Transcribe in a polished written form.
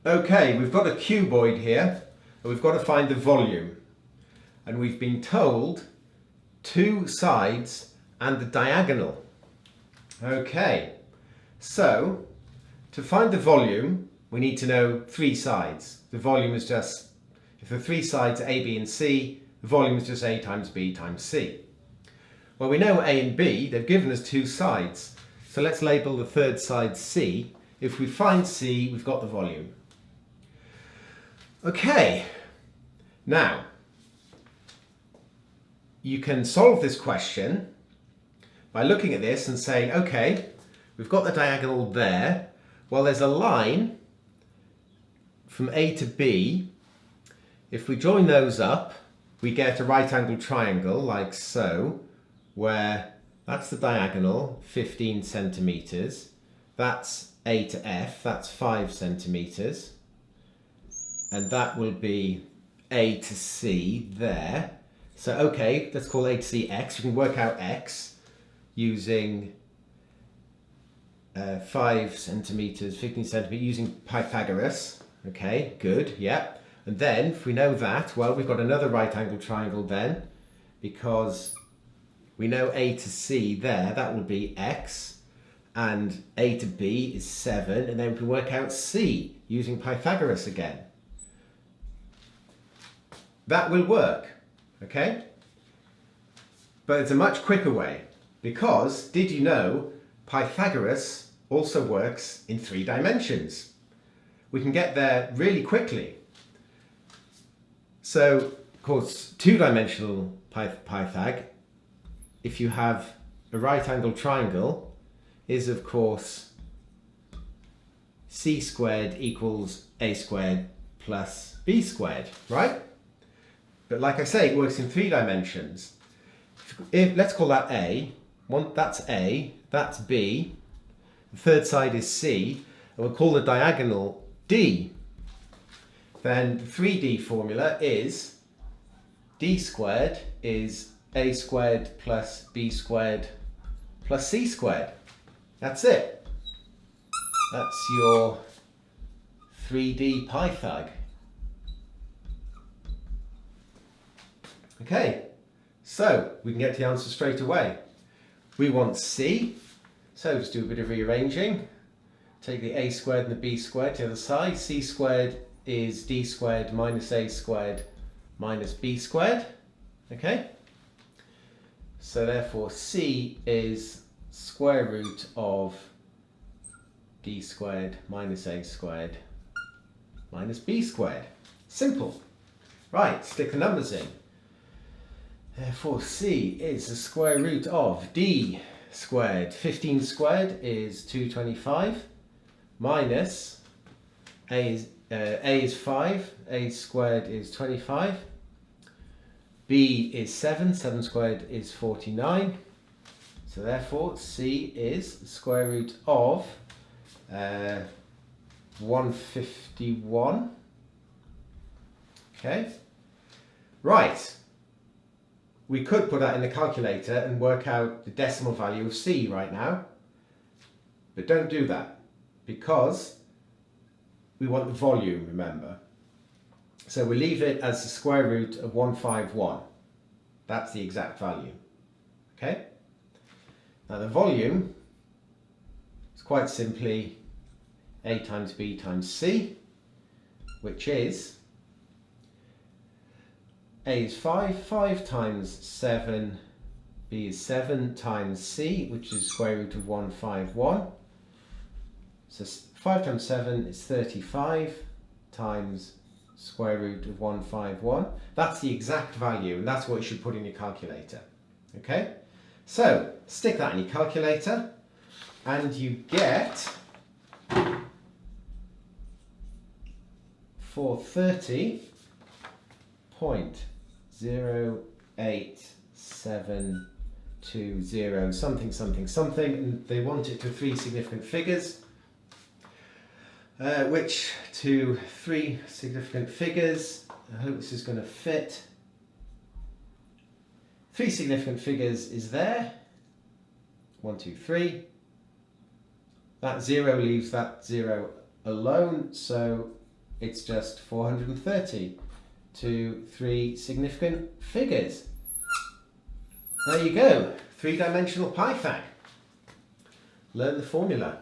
Okay, we've got a cuboid here, and we've got to find the volume. And we've been told 2 sides and the diagonal. Okay, so to find the volume, we need to know 3 sides. The volume is just, if the 3 sides are A, B and C, the volume is just A times B times C. Well, we know A and B, they've given us 2 sides. So let's label the third side C. If we find C, we've got the volume. Okay, now you can solve this question by looking at this and saying, okay, we've got the diagonal there. Well, there's a line from A to B. If we join those up, we get a right angled triangle like so, where that's the diagonal, 15 centimeters. That's A to F, that's 5 centimeters. And that will be A to C there. So, okay, let's call A to C X. You can work out X using 5 centimeters, 15 centimeters, using Pythagoras. Okay, good, yeah. And then, if we know that, well, we've got another right angled triangle then, because we know A to C there, that will be X, and A to B is 7, and then we can work out C using Pythagoras again. That will work, okay? But it's a much quicker way, because did you know Pythagoras also works in 3 dimensions? We can get there really quickly. So, of course, 2-dimensional Pythag, if you have a right angled triangle, is of course C squared equals A squared plus B squared, right? But like I say, it works in 3 dimensions. Let's call that A. That's A, that's B. The third side is C, and we'll call the diagonal D. Then the 3D formula is D squared is A squared plus B squared plus C squared. That's it. That's your 3D Pythag. Okay, so we can get to the answer straight away. We want C, so let's do a bit of rearranging. Take the A squared and the B squared to the other side. C squared is D squared minus A squared minus B squared. Okay, so therefore C is square root of D squared minus A squared minus B squared. Simple. Right, stick the numbers in. Therefore C is the square root of D squared. 15 squared is 225 minus A is 5, A squared is 25, B is 7, 7 squared is 49. So therefore C is the square root of 151. Okay, right. We could put that in the calculator and work out the decimal value of C right now, but don't do that because we want the volume, remember. So we leave it as the square root of 151. That's the exact value. Okay? Now the volume is quite simply A times B times C, which is A is 5, 5 times 7, B is 7 times C, which is square root of 151. So 5 times 7 is 35 times square root of 151. That's the exact value, and that's what you should put in your calculator. Okay? So, stick that in your calculator, and you get 430.0870 something something something, and they want it to 3 significant figures, which to 3 significant figures, I hope this is going to fit. 3 significant figures is there, 1, 2, 3. That 0 leaves that 0 alone, so it's just 430 to 3 significant figures. There you go, three-dimensional Pythag. Learn the formula.